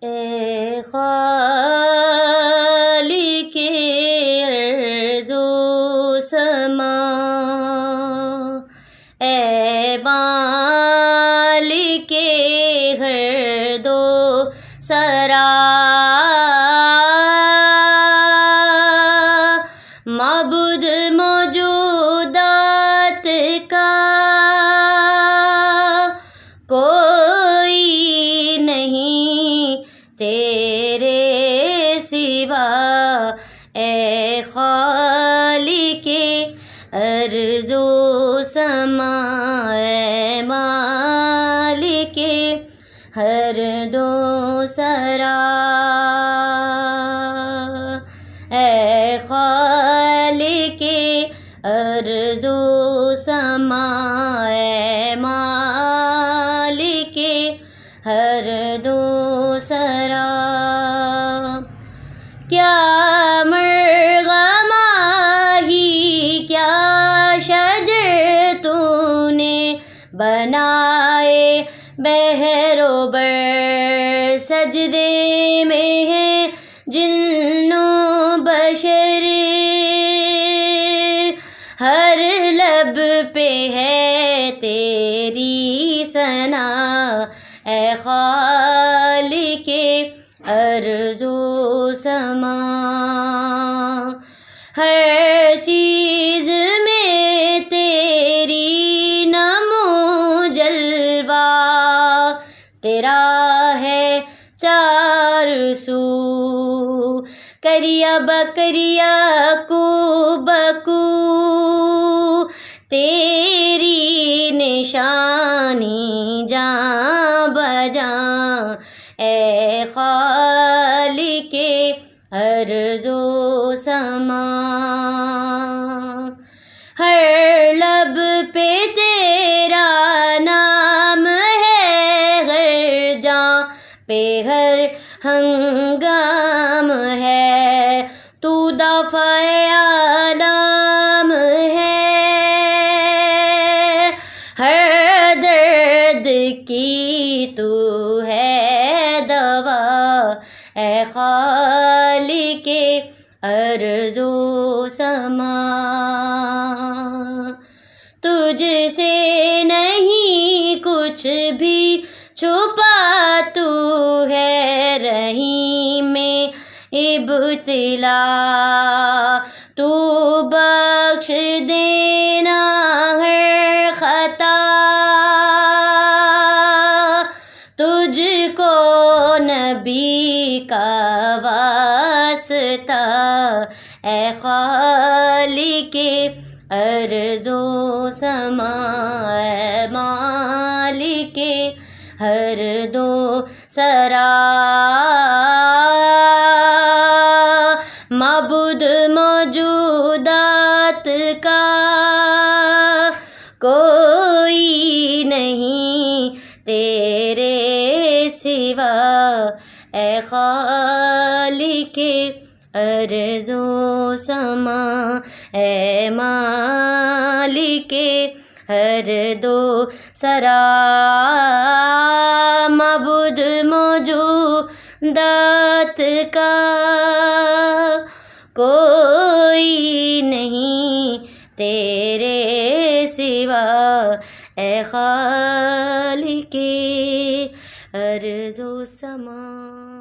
اے خالق ارض و سما، اے مالک ہر دو سرا، معبود موجودات کا کوئی نہیں تیرے سوا، اے خالق ارض و سما، اے مالک ہر دو سرا، اے خالق ارض و سما، اے مالک ہر دو سرا، کیا مرغ ماہی کیا شجر تو نے بنائے، بحر و بر سجدے میں ہے جن و بشر، ہر لب پہ ہے تیری ثنا، اے خالق ارض و سما، ہر چیز میں تیری نمو جلوہ، تیرا ہے چار سو، کریا بکریا کو بکو تیری نشانی جاں بجاں، اے خالق ارض و سما، ہر لب پہ تیرا نام ہے، ہر جاں پہ ہر ہنگام ہے، تو دافع عالم ہے، ہر درد کی تو ہے دوا، اے خالق ارض و سما، تجھ سے نہیں کچھ بھی چھپا، تو ہے رحیم میں ابتلا، تو بخش دینا ہر خطا، تجھ کو نبی کا واسطہ، اے خالق ارض و سما، اے مالک ہر دو سرا، معبود موجودات کا کوئی نہیں تیرے سوا، اے خالق ارض و سما، اے مالک ہر دو سرا، معبود موجودات کا کوئی نہیں تیرے سوا، اے خالق ارض و سما۔